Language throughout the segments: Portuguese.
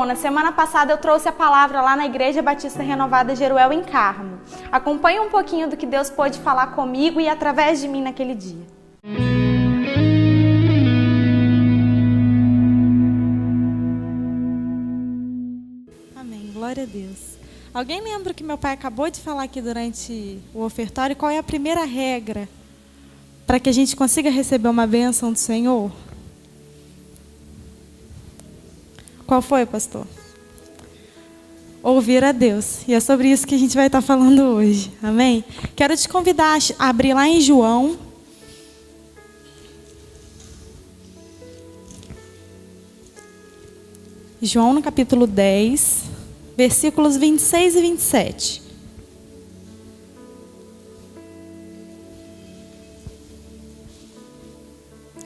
Na semana passada eu trouxe a palavra lá na Igreja Batista Renovada Jeruel em Carmo. Acompanhe um pouquinho do que Deus pôde falar comigo e através de mim naquele dia. Amém, glória a Deus. Alguém lembra que meu pai acabou de falar aqui durante o ofertório? Qual é a primeira regra para que a gente consiga receber uma bênção do Senhor? Qual foi, pastor? Ouvir a Deus. E é sobre isso que a gente vai estar falando hoje. Amém? Quero te convidar a abrir lá em João. João no capítulo 10, versículos 26 e 27.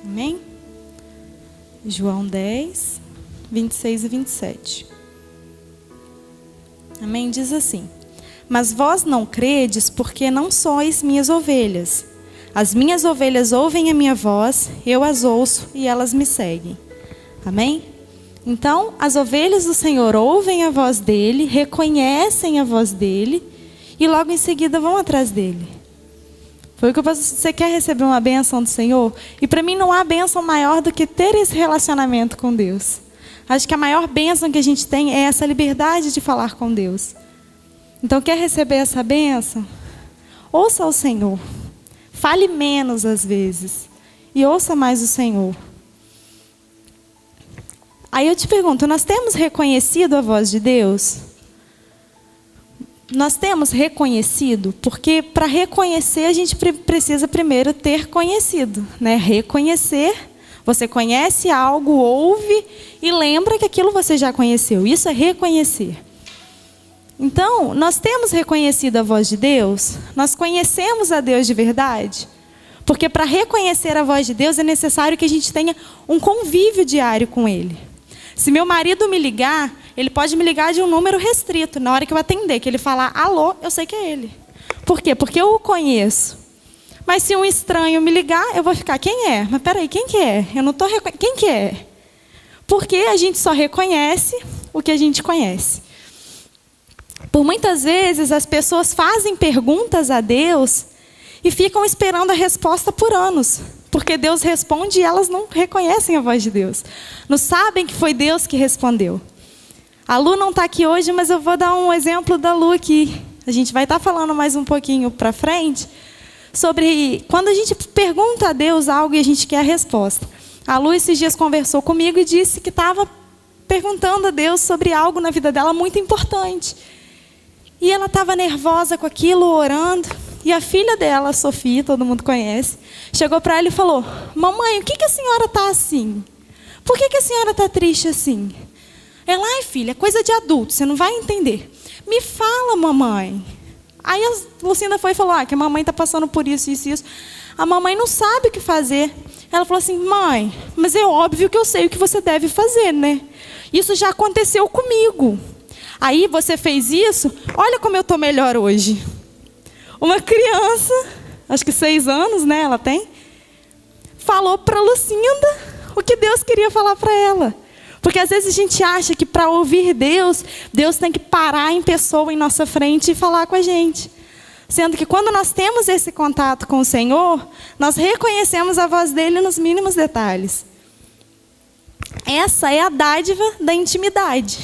Amém? João 10, 26 e 27. Amém? Diz assim: mas vós não credes porque não sois minhas ovelhas. As minhas ovelhas ouvem a minha voz, eu as ouço e elas me seguem. Amém? Então, as ovelhas do Senhor ouvem a voz dele, reconhecem a voz dele e logo em seguida vão atrás dele. Foi o que eu falei, você quer receber uma bênção do Senhor? E para mim não há bênção maior do que ter esse relacionamento com Deus. Acho que a maior bênção que a gente tem é essa liberdade de falar com Deus. Então, quer receber essa bênção? Ouça o Senhor. Fale menos às vezes. E ouça mais o Senhor. Aí eu te pergunto, nós temos reconhecido a voz de Deus? Nós temos reconhecido? Porque para reconhecer a gente precisa primeiro ter conhecido, né? Reconhecer. Você conhece algo, ouve e lembra que aquilo você já conheceu. Isso é reconhecer. Então, nós temos reconhecido a voz de Deus? Nós conhecemos a Deus de verdade? Porque para reconhecer a voz de Deus é necessário que a gente tenha um convívio diário com Ele. Se meu marido me ligar, ele pode me ligar de um número restrito. Na hora que eu atender, que ele falar alô, eu sei que é ele. Por quê? Porque eu o conheço. Mas se um estranho me ligar, eu vou ficar, quem é? Mas peraí, quem que é? Eu não estou quem que é? Porque a gente só reconhece o que a gente conhece. Por muitas vezes as pessoas fazem perguntas a Deus e ficam esperando a resposta por anos. Porque Deus responde e elas não reconhecem a voz de Deus. Não sabem que foi Deus que respondeu. A Lu não está aqui hoje, mas eu vou dar um exemplo da Lu aqui. A gente vai estar falando mais um pouquinho para frente sobre quando a gente pergunta a Deus algo e a gente quer a resposta. A Lu esses dias conversou comigo e disse que estava perguntando a Deus sobre algo na vida dela muito importante. E ela estava nervosa com aquilo, orando. E a filha dela, a Sofia, todo mundo conhece, chegou para ela e falou: mamãe, o que a senhora está assim? Por que a senhora está triste assim? Ela: ai filha, é coisa de adulto, você não vai entender. Me fala, mamãe. Aí a Lucinda foi e falou: que a mamãe está passando por isso, isso e isso. A mamãe não sabe o que fazer. Ela falou assim: mãe, mas é óbvio que eu sei o que você deve fazer, né? Isso já aconteceu comigo. Aí você fez isso, olha como eu estou melhor hoje. Uma criança, acho que 6 anos, né, ela tem, falou para Lucinda o que Deus queria falar para ela. Porque às vezes a gente acha que para ouvir Deus, Deus tem que parar em pessoa em nossa frente e falar com a gente. Sendo que quando nós temos esse contato com o Senhor, nós reconhecemos a voz dele nos mínimos detalhes. Essa é a dádiva da intimidade,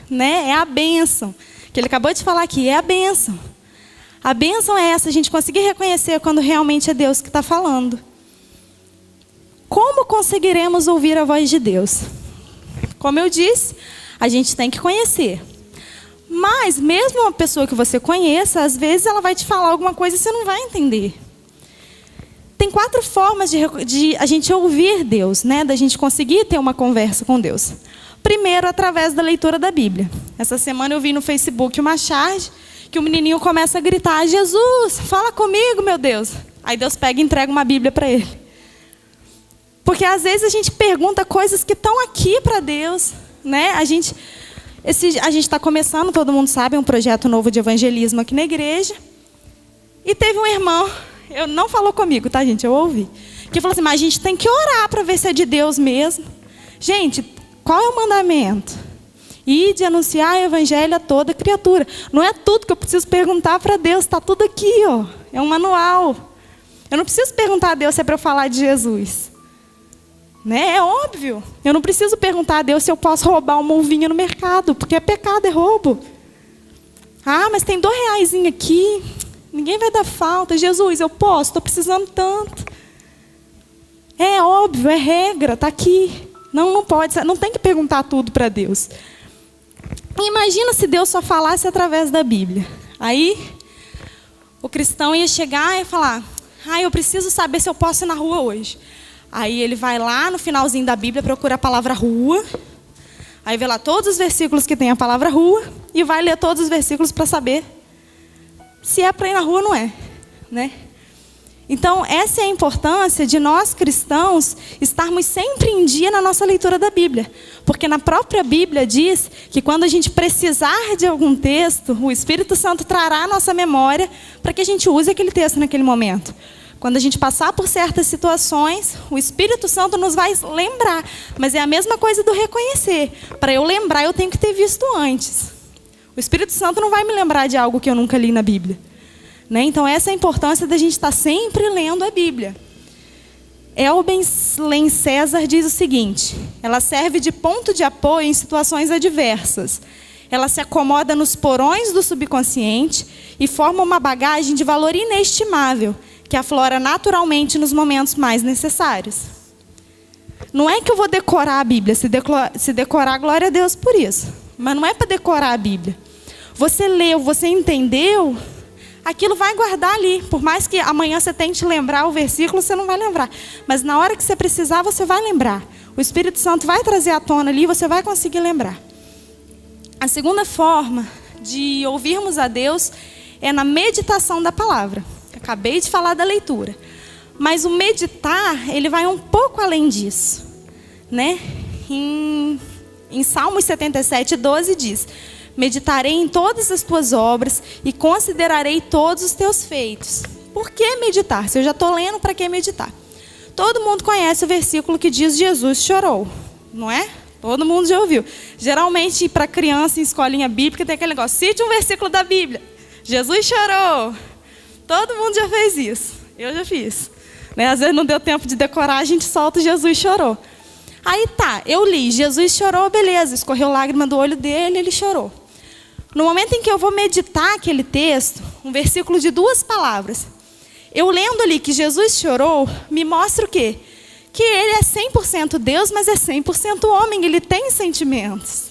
né? É a bênção, que ele acabou de falar aqui, é a bênção. A bênção é essa, a gente conseguir reconhecer quando realmente é Deus que está falando. Como conseguiremos ouvir a voz de Deus? Como eu disse, a gente tem que conhecer. Mas, mesmo uma pessoa que você conheça, às vezes ela vai te falar alguma coisa e você não vai entender. Tem 4 formas de a gente ouvir Deus, né? Da gente conseguir ter uma conversa com Deus. Primeiro, através da leitura da Bíblia. Essa semana eu vi no Facebook uma charge que o menininho começa a gritar: Jesus, fala comigo, meu Deus. Aí Deus pega e entrega uma Bíblia para ele. Porque às vezes a gente pergunta coisas que estão aqui para Deus, né? A gente está começando, todo mundo sabe, um projeto novo de evangelismo aqui na igreja. E teve um irmão, não falou comigo, tá, gente? Eu ouvi. Que falou assim: mas a gente tem que orar para ver se é de Deus mesmo. Gente, qual é o mandamento? Ide anunciar o evangelho a toda criatura. Não é tudo que eu preciso perguntar para Deus, está tudo aqui, ó. É um manual. Eu não preciso perguntar a Deus se é para eu falar de Jesus. Né? É óbvio. Eu não preciso perguntar a Deus se eu posso roubar uma uvinha no mercado, porque é pecado, é roubo. Ah, mas tem R$2 aqui, ninguém vai dar falta. Jesus, eu posso, estou precisando tanto. É óbvio, é regra, está aqui. Não pode, não tem que perguntar tudo para Deus. Imagina se Deus só falasse através da Bíblia. Aí, o cristão ia chegar e falar, eu preciso saber se eu posso ir na rua hoje. Aí ele vai lá no finalzinho da Bíblia, procura a palavra rua. Aí vê lá todos os versículos que tem a palavra rua. E vai ler todos os versículos para saber se é para ir na rua ou não é. Né? Então, essa é a importância de nós cristãos estarmos sempre em dia na nossa leitura da Bíblia. Porque na própria Bíblia diz que quando a gente precisar de algum texto, o Espírito Santo trará a nossa memória para que a gente use aquele texto naquele momento. Quando a gente passar por certas situações, o Espírito Santo nos vai lembrar. Mas é a mesma coisa do reconhecer. Para eu lembrar, eu tenho que ter visto antes. O Espírito Santo não vai me lembrar de algo que eu nunca li na Bíblia. Né? Então, essa é a importância da gente estar sempre lendo a Bíblia. Elben César diz o seguinte: ela serve de ponto de apoio em situações adversas. Ela se acomoda nos porões do subconsciente e forma uma bagagem de valor inestimável, que aflora naturalmente nos momentos mais necessários. Não é que eu vou decorar a Bíblia, se decorar, glória a Deus por isso. Mas não é para decorar a Bíblia. Você leu, você entendeu, aquilo vai guardar ali. Por mais que amanhã você tente lembrar o versículo, você não vai lembrar. Mas na hora que você precisar, você vai lembrar. O Espírito Santo vai trazer à tona ali, você vai conseguir lembrar. A segunda forma de ouvirmos a Deus é na meditação da palavra. Acabei de falar da leitura. Mas o meditar, ele vai um pouco além disso. Né? Em Salmos 77:12 diz: meditarei em todas as tuas obras e considerarei todos os teus feitos. Por que meditar? Se eu já estou lendo, para que meditar? Todo mundo conhece o versículo que diz Jesus chorou, não é? Todo mundo já ouviu. Geralmente, para criança em escolinha bíblica, tem aquele negócio: cite um versículo da Bíblia. Jesus chorou. Todo mundo já fez isso. Eu já fiz. Né? Às vezes não deu tempo de decorar, a gente solta Jesus chorou. Aí tá, eu li, Jesus chorou, beleza. Escorreu lágrima do olho dele, ele chorou. No momento em que eu vou meditar aquele texto, um versículo de 2 palavras, eu lendo ali que Jesus chorou, me mostra o quê? Que ele é 100% Deus, mas é 100% homem, ele tem sentimentos.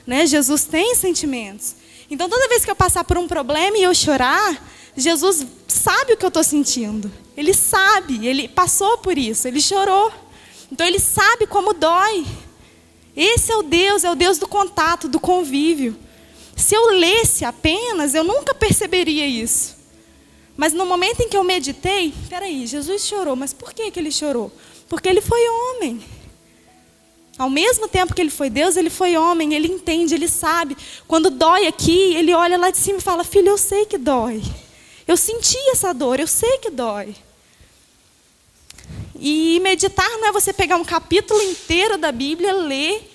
Né? Jesus tem sentimentos. Então, toda vez que eu passar por um problema e eu chorar, Jesus sabe o que eu estou sentindo. Ele sabe, ele passou por isso, ele chorou. Então, ele sabe como dói. Esse é o Deus do contato, do convívio. Se eu lesse apenas, eu nunca perceberia isso. Mas no momento em que eu meditei, peraí, Jesus chorou, mas por que ele chorou? Porque ele foi homem. Ao mesmo tempo que ele foi Deus, ele foi homem, ele entende, ele sabe. Quando dói aqui, ele olha lá de cima e fala: filho, eu sei que dói. Eu senti essa dor, eu sei que dói. E meditar não é você pegar um capítulo inteiro da Bíblia, ler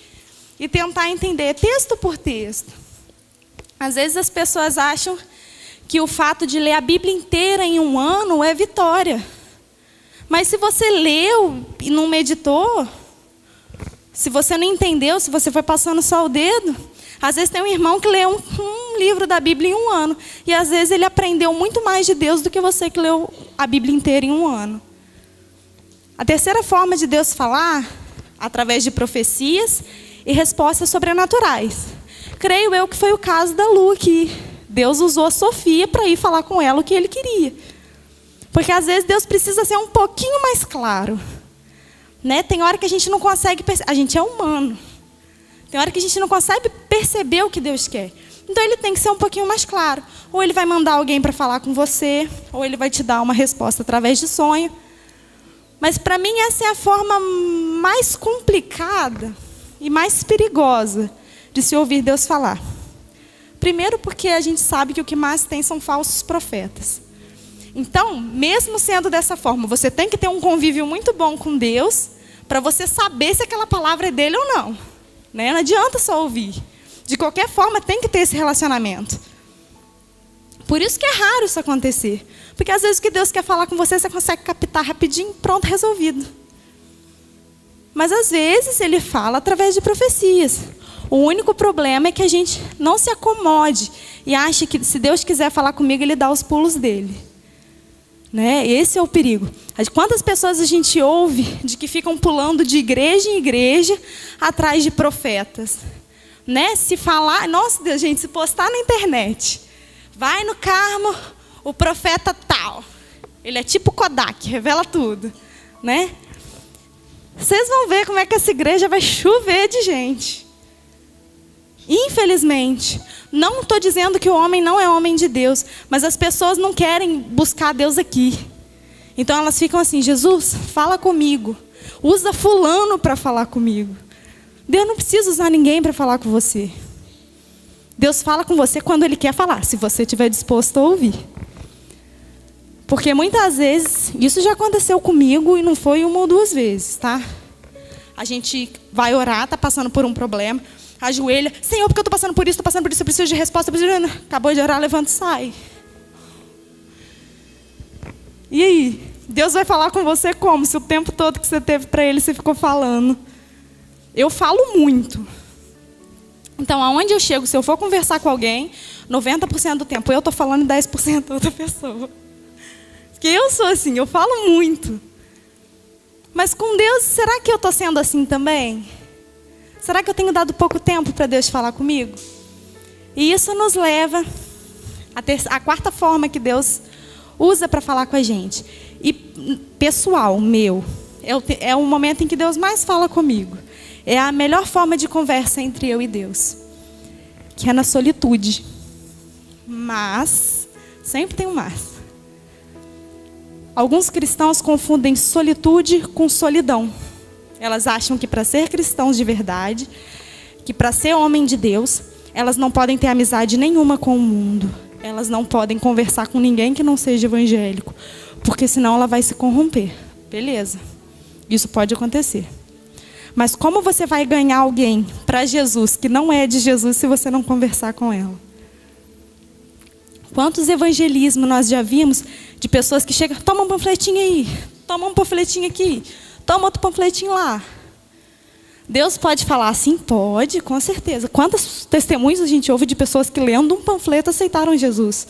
e tentar entender texto por texto. Às vezes as pessoas acham que o fato de ler a Bíblia inteira em um ano é vitória. Mas se você leu e não meditou, se você não entendeu, se você foi passando só o dedo, às vezes tem um irmão que lê um livro da Bíblia em um ano. E às vezes ele aprendeu muito mais de Deus do que você que leu a Bíblia inteira em um ano. A terceira forma de Deus falar, através de profecias e respostas sobrenaturais. Creio eu que foi o caso da Lu, que Deus usou a Sofia para ir falar com ela o que ele queria. Porque às vezes Deus precisa ser um pouquinho mais claro. Né? Tem hora que a gente não consegue perceber. A gente é humano. Tem hora que a gente não consegue perceber o que Deus quer. Então ele tem que ser um pouquinho mais claro. Ou ele vai mandar alguém para falar com você, ou ele vai te dar uma resposta através de sonho. Mas para mim essa é a forma mais complicada e mais perigosa de se ouvir Deus falar. Primeiro porque a gente sabe que o que mais tem são falsos profetas. Então, mesmo sendo dessa forma, você tem que ter um convívio muito bom com Deus para você saber se aquela palavra é dele ou não. Né? Não adianta só ouvir. De qualquer forma, tem que ter esse relacionamento. Por isso que é raro isso acontecer. Porque às vezes o que Deus quer falar com você, você consegue captar rapidinho, pronto, resolvido. Mas às vezes Ele fala através de profecias. O único problema é que a gente não se acomode e ache que se Deus quiser falar comigo, Ele dá os pulos dele. Né? Esse é o perigo. Quantas pessoas a gente ouve de que ficam pulando de igreja em igreja atrás de profetas? Né? Se falar, nossa Deus, gente, se postar na internet, vai no Carmo, o profeta tal. Ele é tipo Kodak, revela tudo. Né? Vocês vão ver como é que essa igreja vai chover de gente. Infelizmente. Não estou dizendo que o homem não é homem de Deus, mas as pessoas não querem buscar Deus aqui. Então elas ficam assim, Jesus, fala comigo. Usa fulano para falar comigo. Deus não precisa usar ninguém para falar com você. Deus fala com você quando Ele quer falar, se você estiver disposto a ouvir. Porque muitas vezes, isso já aconteceu comigo e não foi uma ou duas vezes, tá? A gente vai orar, está passando por um problema, ajoelha, Senhor, porque eu estou passando por isso, eu preciso de resposta, acabou de orar, levanta e sai. E aí? Deus vai falar com você como? Se o tempo todo que você teve para Ele, você ficou falando. Eu falo muito. Então, aonde eu chego, se eu for conversar com alguém, 90% do tempo eu estou falando e 10% outra pessoa. Porque eu sou assim, eu falo muito. Mas com Deus, será que eu estou sendo assim também? Será que eu tenho dado pouco tempo para Deus falar comigo? E isso nos leva à quarta forma que Deus usa para falar com a gente. E pessoal, meu, é o momento em que Deus mais fala comigo. É a melhor forma de conversa entre eu e Deus. Que é na solitude. Mas, sempre tem um mas. Alguns cristãos confundem solitude com solidão. Elas acham que para ser cristãos de verdade, que para ser homem de Deus, elas não podem ter amizade nenhuma com o mundo. Elas não podem conversar com ninguém que não seja evangélico, porque senão ela vai se corromper. Beleza, isso pode acontecer. Mas como você vai ganhar alguém para Jesus que não é de Jesus se você não conversar com ela? Quantos evangelismos nós já vimos de pessoas que chegam, toma um panfletinho aí, toma um panfletinho aqui, toma outro panfletinho lá. Deus pode falar assim? Pode, com certeza. Quantos testemunhos a gente ouve de pessoas que lendo um panfleto aceitaram Jesus?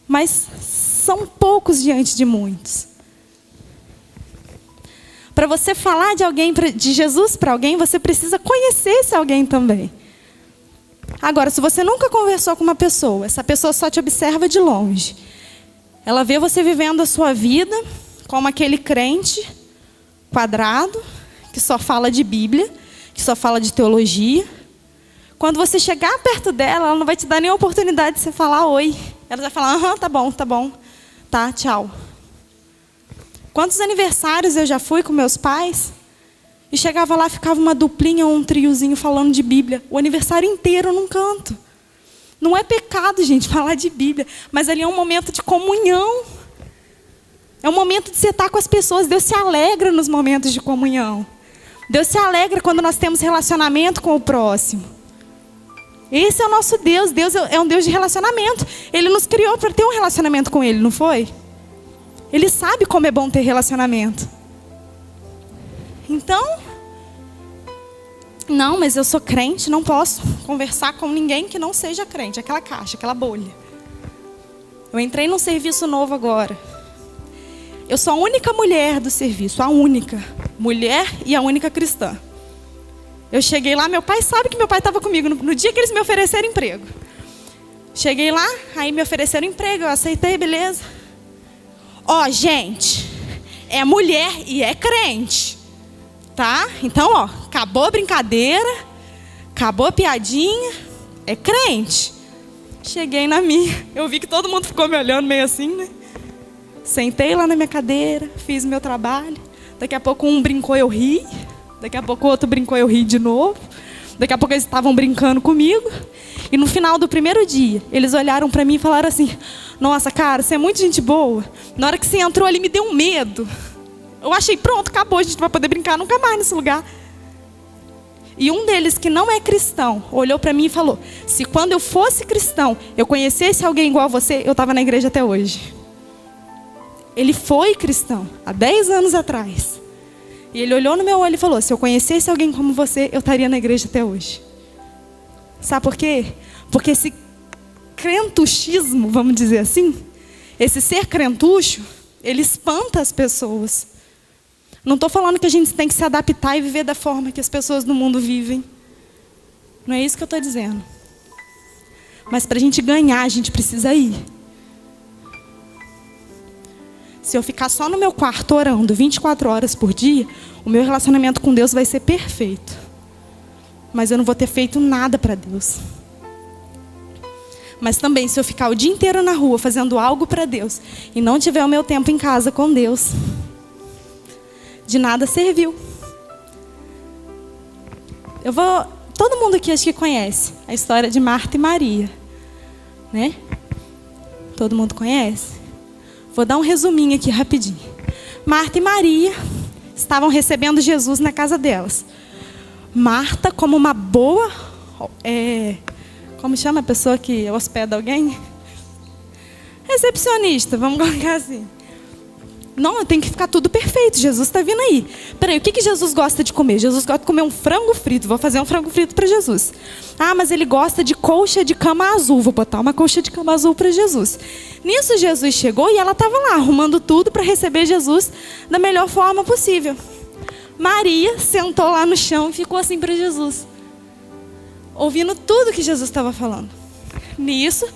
Mas são poucos diante de muitos. Para você falar de Jesus para alguém, você precisa conhecer esse alguém também. Agora, se você nunca conversou com uma pessoa, essa pessoa só te observa de longe. Ela vê você vivendo a sua vida como aquele crente quadrado, que só fala de Bíblia, que só fala de teologia. Quando você chegar perto dela, ela não vai te dar nem a oportunidade de você falar oi. Ela vai falar, aham, tá bom, tá, tchau. Quantos aniversários eu já fui com meus pais e chegava lá, ficava uma duplinha ou um triozinho falando de Bíblia. O aniversário inteiro num canto. Não é pecado, gente, falar de Bíblia, mas ali é um momento de comunhão. É um momento de você estar com as pessoas. Deus se alegra nos momentos de comunhão. Deus se alegra quando nós temos relacionamento com o próximo. Esse é o nosso Deus. Deus é um Deus de relacionamento. Ele nos criou para ter um relacionamento com Ele, não foi? Ele sabe como é bom ter relacionamento. Então, não, mas eu sou crente, não posso conversar com ninguém que não seja crente. Aquela caixa, aquela bolha. Eu entrei num serviço novo agora. Eu sou a única mulher do serviço, a única mulher e a única cristã. Eu cheguei lá, meu pai sabe que meu pai estava comigo no dia que eles me ofereceram emprego. Cheguei lá, aí me ofereceram emprego, eu aceitei, beleza. Ó, gente, é mulher e é crente, tá? Então, ó, acabou a brincadeira, acabou a piadinha, é crente. Cheguei na minha, eu vi que todo mundo ficou me olhando meio assim, né? Sentei lá na minha cadeira, fiz meu trabalho. Daqui a pouco um brincou, eu ri. Daqui a pouco o outro brincou, eu ri de novo. Daqui a pouco eles estavam brincando comigo. E no final do primeiro dia, eles olharam para mim e falaram assim, nossa, cara, você é muito gente boa. Na hora que você entrou ali, me deu um medo. Eu achei, pronto, acabou, a gente não vai poder brincar nunca mais nesse lugar. E um deles, que não é cristão, olhou para mim e falou: se quando eu fosse cristão, eu conhecesse alguém igual a você, eu estava na igreja até hoje. Ele foi cristão, há 10 anos atrás. E ele olhou no meu olho e falou: se eu conhecesse alguém como você, eu estaria na igreja até hoje. Sabe por quê? Porque esse crentuchismo, vamos dizer assim, esse ser crentucho, ele espanta as pessoas. Não estou falando que a gente tem que se adaptar e viver da forma que as pessoas no mundo vivem. Não é isso que eu estou dizendo. Mas para a gente ganhar, a gente precisa ir. Se eu ficar só no meu quarto orando 24 horas por dia, o meu relacionamento com Deus vai ser perfeito. Mas eu não vou ter feito nada para Deus. Mas também, se eu ficar o dia inteiro na rua fazendo algo para Deus e não tiver o meu tempo em casa com Deus, de nada serviu. Todo mundo aqui acho que conhece a história de Marta e Maria, né? Todo mundo conhece? Vou dar um resuminho aqui rapidinho. Marta e Maria estavam recebendo Jesus na casa delas. Marta, como uma boa, como chama a pessoa que hospeda alguém? Recepcionista, vamos colocar assim. Não, tem que ficar tudo perfeito, Jesus está vindo aí. Peraí, o que Jesus gosta de comer? Jesus gosta de comer um frango frito, vou fazer um frango frito para Jesus. Ah, mas ele gosta de colcha de cama azul, vou botar uma colcha de cama azul para Jesus. Nisso Jesus chegou e ela estava lá, arrumando tudo para receber Jesus da melhor forma possível. Maria sentou lá no chão e ficou assim para Jesus, ouvindo tudo que Jesus estava falando. Nisso,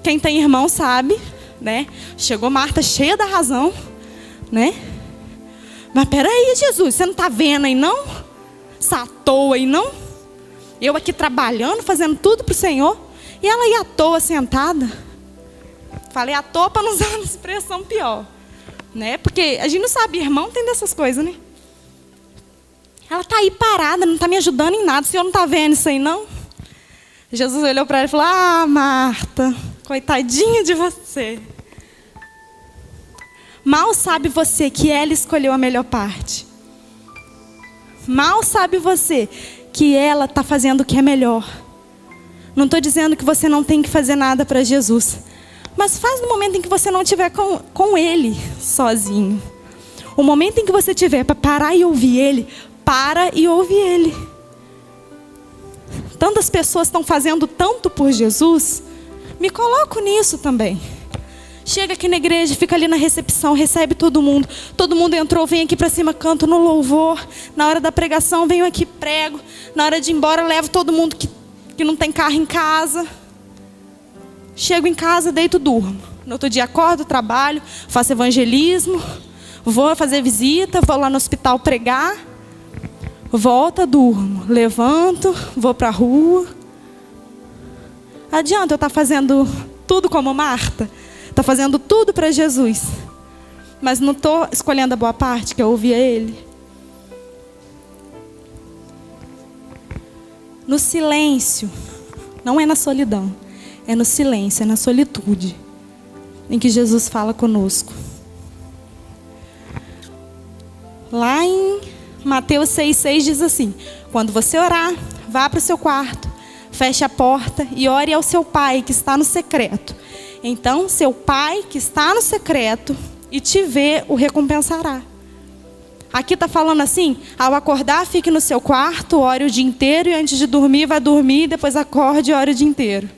quem tem irmão sabe, né? Chegou Marta cheia da razão, né? Mas peraí, Jesus, você não está vendo aí não? Essa à toa aí não? Eu aqui trabalhando, fazendo tudo para o Senhor, e ela aí à toa sentada. Falei à toa para não usar uma expressão pior, né? Porque a gente não sabe, irmão tem dessas coisas, né? Ela está aí parada, não está me ajudando em nada, o Senhor não está vendo isso aí não? Jesus olhou para ela e falou: ah, Marta, coitadinha de você. Mal sabe você que ela escolheu a melhor parte. Mal sabe você que ela está fazendo o que é melhor. Não estou dizendo que você não tem que fazer nada para Jesus. Mas faz no momento em que você não estiver com Ele sozinho. O momento em que você tiver para parar e ouvir Ele, para e ouve Ele. Tantas pessoas estão fazendo tanto por Jesus. Me coloco nisso também. Chega aqui na igreja, fica ali na recepção, recebe todo mundo. Todo mundo entrou, vem aqui para cima, canto no louvor. Na hora da pregação, venho aqui, prego. Na hora de ir embora, levo todo mundo que não tem carro em casa. Chego em casa, deito, durmo. No outro dia acordo, trabalho, faço evangelismo. Vou fazer visita, vou lá no hospital pregar. Volto, durmo. Levanto, vou para a rua. Adianta eu estar fazendo tudo como Marta? Está fazendo tudo para Jesus, mas não estou escolhendo a boa parte, que é ouvir a Ele. No silêncio, não é na solidão, é no silêncio, é na solitude, em que Jesus fala conosco. Lá em Mateus 6,6 diz assim: quando você orar, vá para o seu quarto, feche a porta e ore ao seu Pai que está no secreto. Então, seu Pai que está no secreto e te vê, o recompensará. Aqui está falando assim: ao acordar, fique no seu quarto, ore o dia inteiro e antes de dormir, vá dormir, depois acorde e ore o dia inteiro.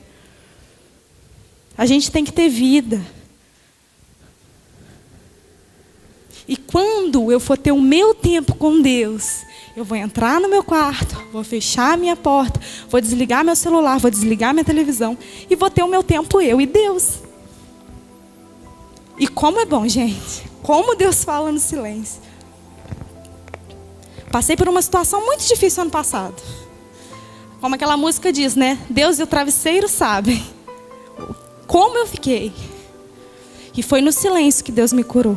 A gente tem que ter vida. E quando eu for ter o meu tempo com Deus, eu vou entrar no meu quarto, vou fechar a minha porta, vou desligar meu celular, vou desligar minha televisão e vou ter o meu tempo eu e Deus. E como é bom, gente. Como Deus fala no silêncio. Passei por uma situação muito difícil ano passado. Como aquela música diz, né? Deus e o travesseiro sabem como eu fiquei. E foi no silêncio que Deus me curou.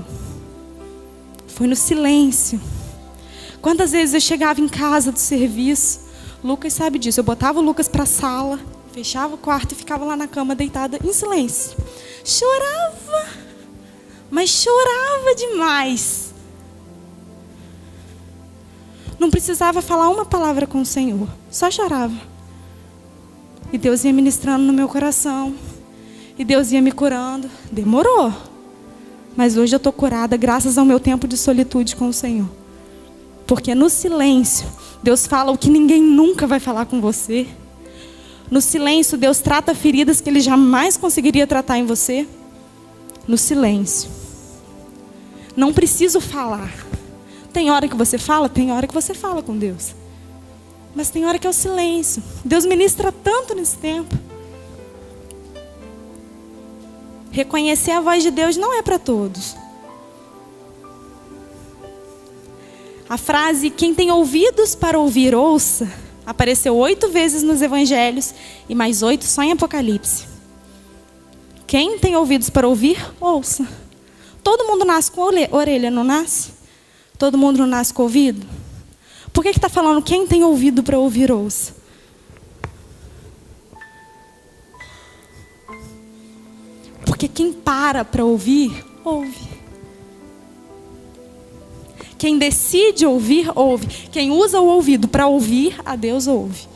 Foi no silêncio. Quantas vezes eu chegava em casa do serviço, Lucas sabe disso, eu botava o Lucas para a sala, fechava o quarto e ficava lá na cama deitada em silêncio. Chorava, mas chorava demais. Não precisava falar uma palavra com o Senhor, só chorava. E Deus ia ministrando no meu coração. E Deus ia me curando. Demorou. Mas hoje eu estou curada graças ao meu tempo de solitude com o Senhor. Porque no silêncio, Deus fala o que ninguém nunca vai falar com você. No silêncio, Deus trata feridas que Ele jamais conseguiria tratar em você. No silêncio. Não preciso falar. Tem hora que você fala, tem hora que você fala com Deus. Mas tem hora que é o silêncio. Deus ministra tanto nesse tempo. Reconhecer a voz de Deus não é para todos. A frase, quem tem ouvidos para ouvir, ouça, apareceu 8 vezes nos evangelhos e mais 8 só em Apocalipse. Quem tem ouvidos para ouvir, ouça. Todo mundo nasce com orelha, não nasce? Todo mundo não nasce com ouvido? Por que está falando quem tem ouvido para ouvir, ouça? Porque quem para ouvir, ouve. Quem decide ouvir, ouve. Quem usa o ouvido para ouvir, a Deus ouve.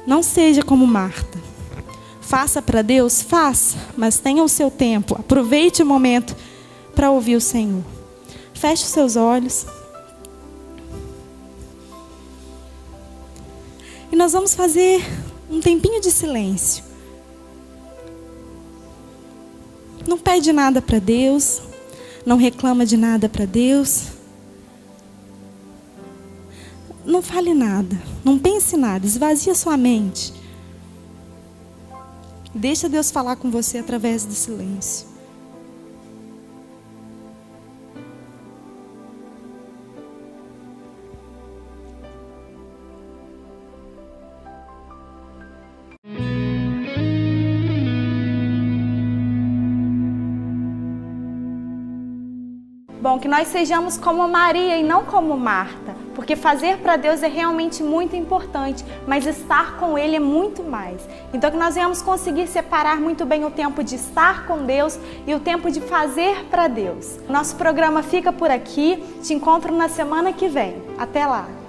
Não seja como Marta. Faça para Deus, faça, mas tenha o seu tempo. Aproveite o momento para ouvir o Senhor. Feche os seus olhos. E nós vamos fazer um tempinho de silêncio. Não pede nada para Deus. Não reclama de nada para Deus. Não fale nada. Não pense nada. Esvazia sua mente. Deixa Deus falar com você através do silêncio. Bom, que nós sejamos como Maria e não como Marta, porque fazer para Deus é realmente muito importante, mas estar com Ele é muito mais. Então que nós venhamos conseguir separar muito bem o tempo de estar com Deus e o tempo de fazer para Deus. Nosso programa fica por aqui, te encontro na semana que vem. Até lá!